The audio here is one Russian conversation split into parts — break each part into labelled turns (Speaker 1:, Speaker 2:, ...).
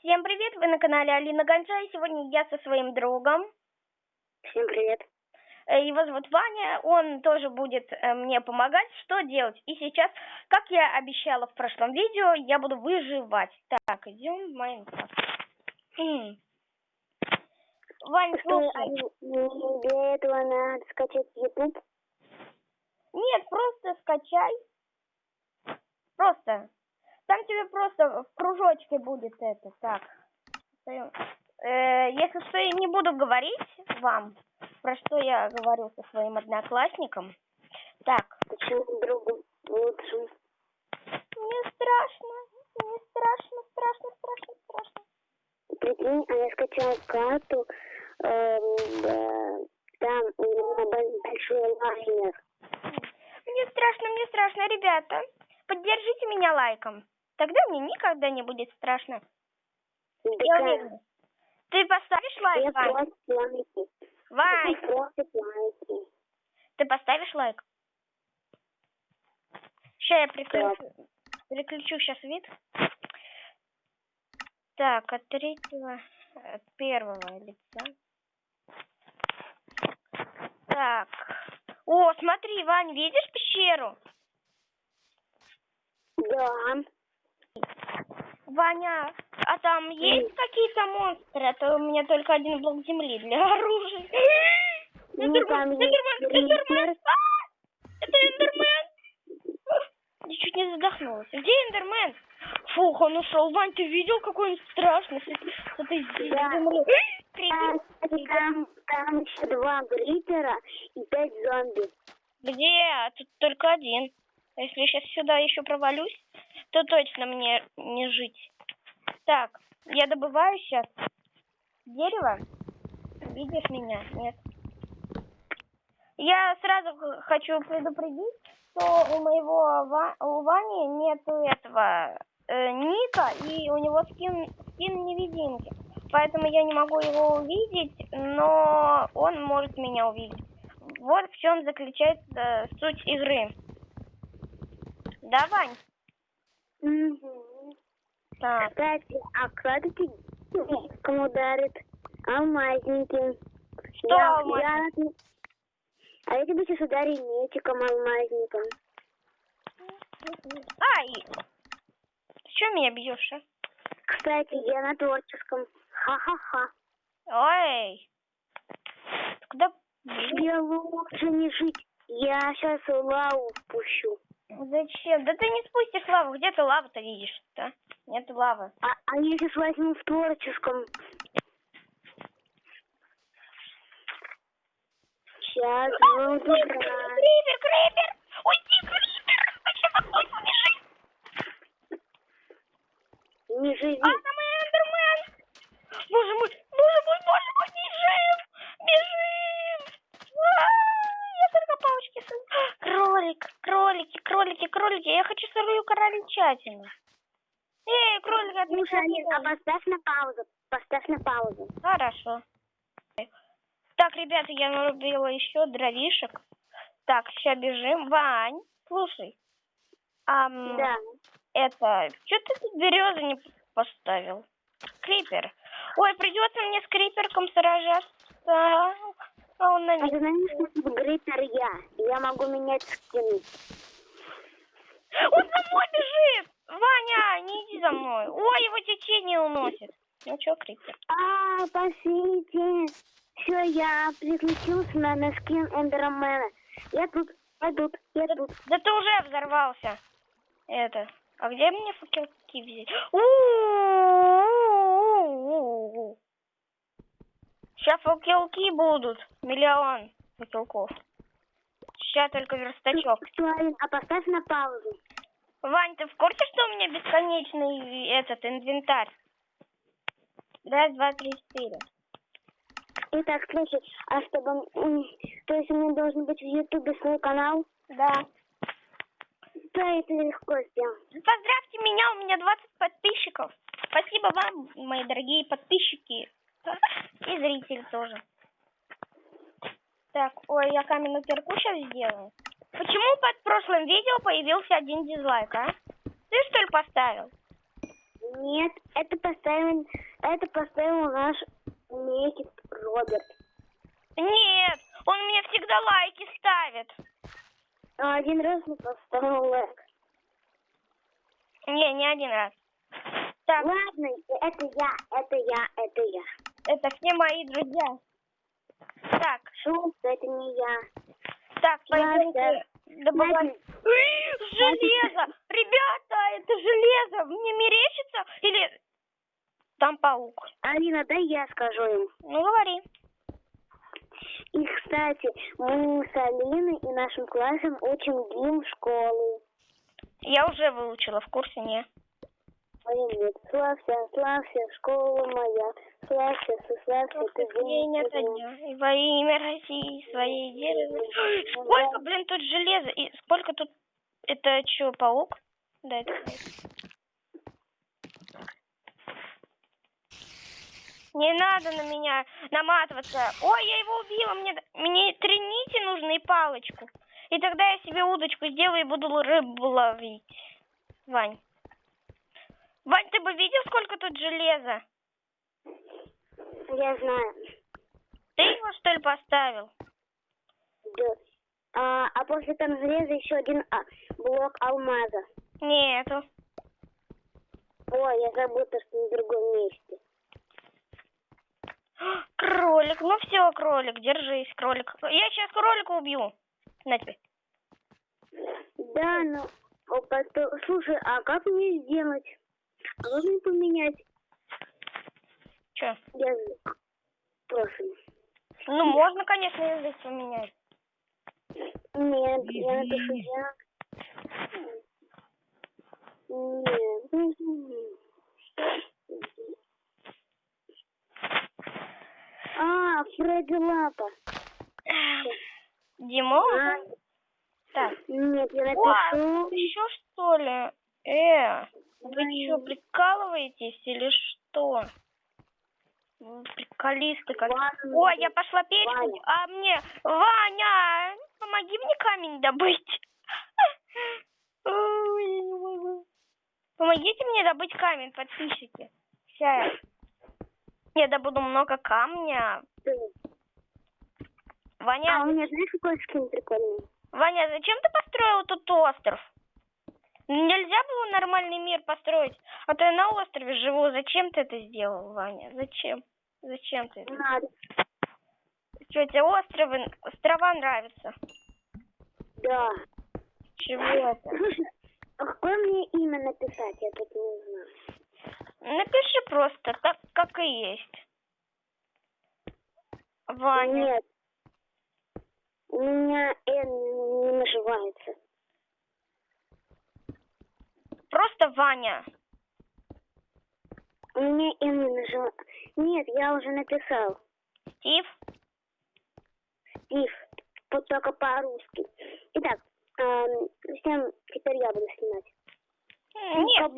Speaker 1: Всем привет, вы на канале Алина Гонча, и сегодня я со своим другом.
Speaker 2: Всем привет.
Speaker 1: Его зовут Ваня, он тоже будет мне помогать, что делать. И сейчас, как я обещала в прошлом видео, я буду выживать. Так, идем в Майнкрафт. Вань, слушай.
Speaker 2: Для этого надо скачать YouTube?
Speaker 1: Нет, просто скачай. Просто. Там тебе просто в кружочке будет это. Так. Если что, я не буду говорить вам, про что я говорю со своим одноклассником. Так.
Speaker 2: Почему другу лучше?
Speaker 1: Мне страшно. Мне страшно.
Speaker 2: Прикинь, а я скачала карту, там у меня большой лайнер.
Speaker 1: Мне страшно, ребята. Поддержите меня лайком. Тогда мне никогда не будет страшно. Я уверена. Ты поставишь лайк, Вань? Вань! Ты поставишь лайк? Сейчас я переключу сейчас вид. Так, от первого лица. Так. О, смотри, Вань, видишь пещеру?
Speaker 2: Да.
Speaker 1: Ваня, а там есть какие-то монстры? А то у меня только один блок земли для оружия. Эндермен! Это Эндермен! Я чуть не задохнулась. Где Эндермен? Фух, он ушел. Вань, ты видел, какой он страшный с этой землей?
Speaker 2: Там еще 2 гриппера и 5 зомби.
Speaker 1: Где? Тут только один. Если я сейчас сюда еще провалюсь, то точно мне не жить. Так, я добываю сейчас дерево. Видишь меня? Нет. Я сразу хочу предупредить, что у Вани нету этого ника, и у него скин невидимки. Поэтому я не могу его увидеть, но он может меня увидеть. Вот в чем заключается суть игры. Да, Вань? Так.
Speaker 2: Кстати, а кладите кому дарит алмазники.
Speaker 1: Что алмазники?
Speaker 2: А я тебе сейчас ударю мечиком алмазником.
Speaker 1: Ай! Ты что меня бьешь, а?
Speaker 2: Кстати, я на творческом. Ха-ха-ха.
Speaker 1: Ой! Когда...
Speaker 2: Тебе лучше не жить. Я сейчас лаву впущу.
Speaker 1: Зачем? Да ты не спустишь лаву. Где ты лаву-то видишь, да? Нет лавы.
Speaker 2: А я сейчас возьму в творческом. Сейчас буду брать.
Speaker 1: Крипер! Уйди, крипер! Зачем такой убежи?
Speaker 2: Не живи.
Speaker 1: А там Эндермен! Боже мой, бежим! Я только палочки кролики. Я хочу сырую крольчатину. Эй, кролик, от меня.
Speaker 2: Поставь на паузу.
Speaker 1: Хорошо. Так, ребята, я нарубила еще дровишек. Так, сейчас бежим. Вань, слушай.
Speaker 2: Да.
Speaker 1: Это, что ты тут березы не поставил? Крипер. Ой, придется мне с криперком сражаться. А он на меня.
Speaker 2: Ты знаешь, что гриппер я могу менять скины.
Speaker 1: Он за мной бежит! Ваня, не иди за мной. Ой, его течение уносит. Ну что, крипер?
Speaker 2: Спасите. Все, я переключился на скин Эндермена. Я тут.
Speaker 1: Да ты уже взорвался. Это. А где мне факелки взять? Сейчас факелки будут. 1 000 000 факелков. Сейчас только верстачок.
Speaker 2: А поставь на паузу.
Speaker 1: Вань, ты в курсе, что у меня бесконечный этот инвентарь? 1, 2, 3, 4.
Speaker 2: Итак, слушай, а чтобы... То есть у меня должен быть в Ютубе свой канал?
Speaker 1: Да.
Speaker 2: Да, это легко сделать.
Speaker 1: Поздравьте меня, у меня 20 подписчиков. Спасибо вам, мои дорогие подписчики. И зрители тоже. Так, ой, я каменную кирку сейчас сделаю. Почему под прошлым видео появился 1 дизлайк, а? Ты что ли поставил?
Speaker 2: Нет, это поставил наш Мекит Роберт.
Speaker 1: Нет, он мне всегда лайки ставит.
Speaker 2: А один раз не поставил лайк.
Speaker 1: Не один раз. Так,
Speaker 2: Ладно, это я.
Speaker 1: это все мои друзья. Так,
Speaker 2: Шутка, это не я.
Speaker 1: так, пойдемте добывать.
Speaker 2: Ладно.
Speaker 1: Железо! Ребята, это железо! Мне мерещится? Или там паук?
Speaker 2: Алина, дай я скажу им.
Speaker 1: Ну, говори.
Speaker 2: И, кстати, мы с Алиной и нашим классом учим гимн школы.
Speaker 1: Я уже выучила, в курсе не.
Speaker 2: Нет. Славься, школа моя. Славься, ты
Speaker 1: Нет, и во имя России своей держи. Сколько, блин, тут железа? И сколько тут... Это что, паук? Да, это паук. Не надо на меня наматываться. Ой, я его убила. Мне 3 нити нужны и палочку. И тогда я себе удочку сделаю и буду рыбу ловить. Вань. Вань, ты бы видел, сколько тут железа?
Speaker 2: Я знаю.
Speaker 1: Ты его, что ли, поставил?
Speaker 2: Да. А после там железа еще один блок алмаза.
Speaker 1: Нету.
Speaker 2: Ой, я забыла, что на другом месте.
Speaker 1: Кролик. Ну все, кролик, держись, кролик. Я сейчас кролика убью. На тебе.
Speaker 2: Да, ну, слушай, а как мне сделать? А как мне поменять
Speaker 1: Че?
Speaker 2: язык? Просто.
Speaker 1: Ну, можно, конечно, язык поменять.
Speaker 2: Нет, я напишу я. Нет. Фредди Лапа.
Speaker 1: Димон? Так.
Speaker 2: Нет, я напишу.
Speaker 1: Еще что ли? Вы что, прикалываетесь или что? Приколисты как. Ой, я пошла печку.
Speaker 2: Ваня.
Speaker 1: А мне... Ваня, помоги мне камень добыть. Ой, я не могу. Помогите мне добыть камень, подписчики. Сейчас я добуду много камня. Ваня,
Speaker 2: У меня знаешь, какой скин прикольный?
Speaker 1: Ваня, зачем ты построил тут остров? Нельзя было нормальный мир построить. А то я на острове живу. Зачем ты это сделал, Ваня? Зачем? Зачем ты это?
Speaker 2: Надо.
Speaker 1: Что, тебе острова нравятся?
Speaker 2: Да.
Speaker 1: Чего это?
Speaker 2: Слушай, а какое мне имя написать? Я тут не знаю.
Speaker 1: Напиши просто, как и есть. Ваня.
Speaker 2: Нет. У меня Н не наживается.
Speaker 1: Просто Ваня.
Speaker 2: У меня Н не наживается. Нет, я уже написал.
Speaker 1: Стив?
Speaker 2: Стив. Вот только по-русски. Итак, всем теперь я буду снимать.
Speaker 1: Нет.
Speaker 2: Как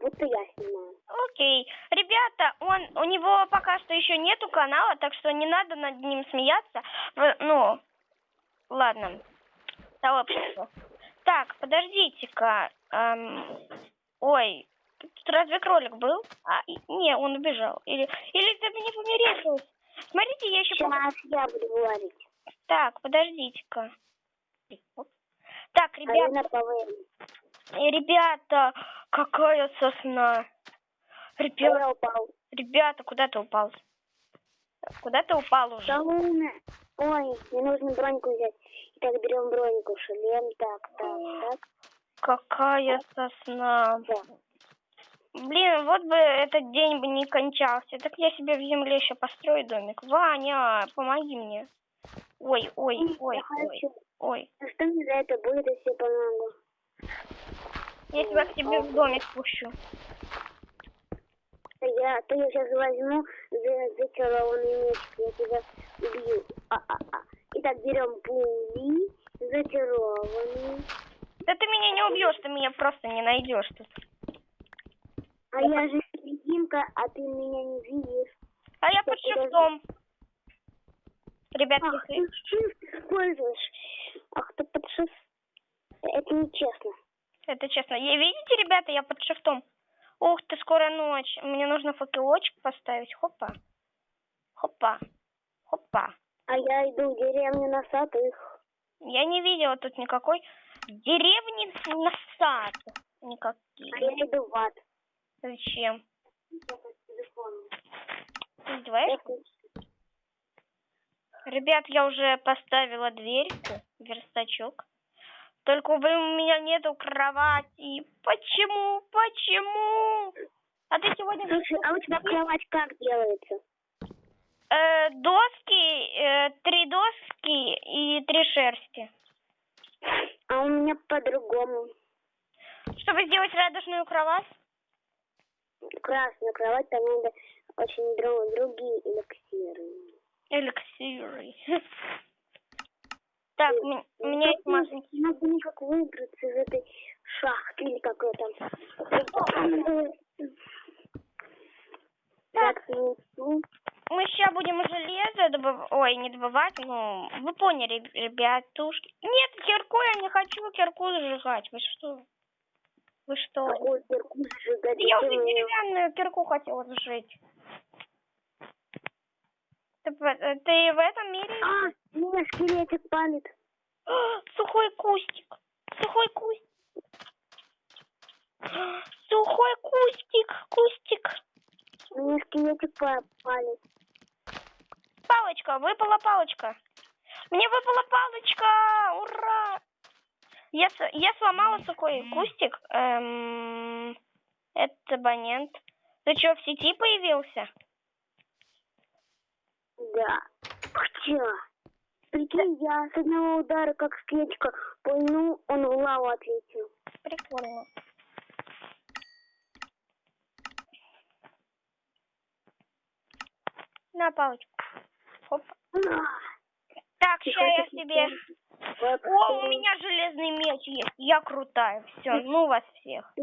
Speaker 2: будто я снимаю.
Speaker 1: Окей. Ребята, у него пока что еще нету канала, так что не надо над ним смеяться. Ну, ладно. Сообщество. Так, подождите-ка. Ой, тут разве кролик был? Не, он убежал. Или это мне померещилось? Смотрите, я еще...
Speaker 2: Сейчас я буду говорить.
Speaker 1: Так, подождите-ка. Так, ребята, какая сосна. Ребята, куда ты упал? Куда ты упал уже?
Speaker 2: Ой, мне нужно броньку взять. Итак, берем броньку, шлем, так.
Speaker 1: Какая сосна.
Speaker 2: Да.
Speaker 1: Блин, вот бы этот день бы не кончался. Так я себе в земле еще построю домик. Ваня, помоги мне. Ой.
Speaker 2: А что мне за это будет, если я помогу?
Speaker 1: Я тебя к себе в домик пущу.
Speaker 2: Я сейчас возьму зачарованный мечик, я тебя убью. Итак, берем пули, зачарованные.
Speaker 1: Да ты меня не убьешь, ты меня просто не найдешь тут.
Speaker 2: А я же невидимка, а ты меня не видишь.
Speaker 1: А я под шифтом. Ребятки,
Speaker 2: Ах, ты шифт используешь. Ах, ты под шифт. Это нечестно.
Speaker 1: Это честно. Видите, ребята, я под шифтом. Ух ты, скоро ночь. Мне нужно факелочек поставить. Хопа. Хопа. Хопа.
Speaker 2: А я иду в деревню на сад их.
Speaker 1: Я не видела тут никакой деревни на сад.
Speaker 2: А
Speaker 1: Никакие.
Speaker 2: я иду в ад.
Speaker 1: Зачем? Ты издеваешься? Ребят, я уже поставила дверьку, верстачок. Только, увы, у меня нету кровати. Почему? Почему? А ты сегодня...
Speaker 2: Слушай, а у тебя кровать как делается?
Speaker 1: Доски, 3 доски и 3 шерсти.
Speaker 2: А у меня по-другому.
Speaker 1: Чтобы сделать радужную кровать?
Speaker 2: Красную кровать, там надо очень другие эликсиры.
Speaker 1: Эликсиры. Так, у меня есть маленький.
Speaker 2: Надо никак выбраться из этой шахты или какой там. Так,
Speaker 1: Мы сейчас будем железо добывать. Ой, не добывать, ну, вы поняли, ребятушки. Нет, кирку я не хочу кирку зажигать. Вы что? Вы что?
Speaker 2: какую кирку сжигать?
Speaker 1: Я уже деревянную кирку хотела сжечь. Ты в этом мире?
Speaker 2: А, меня скелетик палит.
Speaker 1: Сухой кустик. Сухой кустик. Сухой кустик. Кустик.
Speaker 2: Меня скелетик палит.
Speaker 1: Палочка, выпала палочка. Мне выпала палочка. Ура! Я сломала сухой кустик. Это абонент. Ты что, в сети появился?
Speaker 2: Да. Хотела. Прикинь, я с одного удара, как скетчка, пульнул, он в лаву отлетел.
Speaker 1: Прикольно. На палочку. Хоп. Так, сейчас я себе... О, у меня железный меч есть. Я крутая. Все, ну вас всех.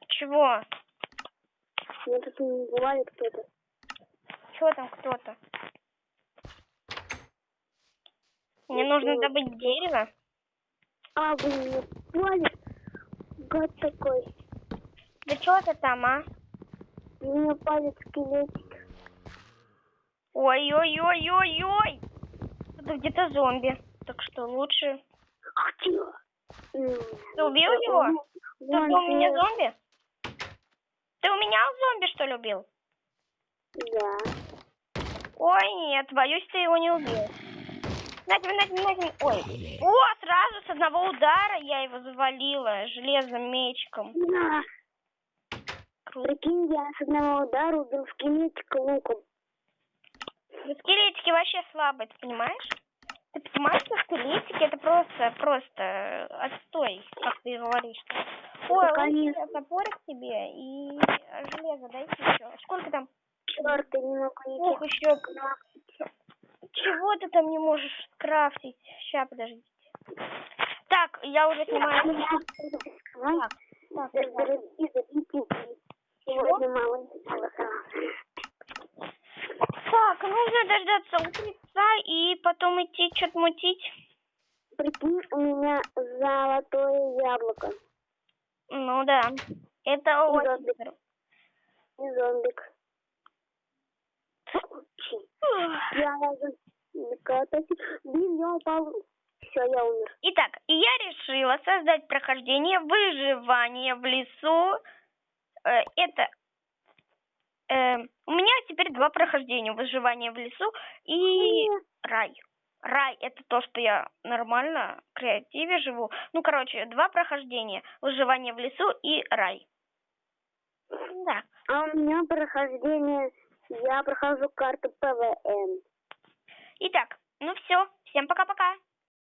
Speaker 1: Чего?
Speaker 2: Мне тут не бывает кто-то.
Speaker 1: Чего там кто-то? Мне нужно добыть дерево.
Speaker 2: А, блин, мне палит. Гад такой.
Speaker 1: Да что ты там, а?
Speaker 2: Меня палит скелетик.
Speaker 1: Ой-ой-ой-ой-ой. Это где-то зомби. Так что лучше...
Speaker 2: Хотела.
Speaker 1: Ты убил его? Ты у меня зомби? Ты у меня зомби, что ли, убил?
Speaker 2: Да.
Speaker 1: Ой, нет, боюсь, ты его не убил. На. Ой. О, сразу с одного удара я его завалила железным мечиком.
Speaker 2: На.
Speaker 1: Круто.
Speaker 2: Прикинь, я с одного удара убил скелетика луком.
Speaker 1: Да скелетики вообще слабые, ты понимаешь? Ты понимаешь, что скелетики это просто отстой, как ты говоришь. Ой,
Speaker 2: конечно.
Speaker 1: лучше топорик тебе и железо дайте еще. Сколько там?
Speaker 2: Черт, я не могу ничего.
Speaker 1: Ух, еще. Чего ты там не можешь скрафтить? Сейчас, подождите. Так, я уже снимаю. Так, нужно дождаться утреца и потом идти что-то мутить.
Speaker 2: Прикинь, у меня золотое яблоко.
Speaker 1: Ну да. Это очень
Speaker 2: зомбик.
Speaker 1: здорово.
Speaker 2: И зомбик. Я блин, я упал. Все, я умер.
Speaker 1: Итак, я решила создать прохождение выживания в лесу. У меня теперь 2 прохождения. Выживание в лесу и рай. Рай — это то, что я нормально, в креативе живу. Ну, короче, 2 прохождения. Выживание в лесу и рай. Да.
Speaker 2: А у меня прохождение... Я прохожу карту ПВН.
Speaker 1: Итак, ну все. Всем пока-пока.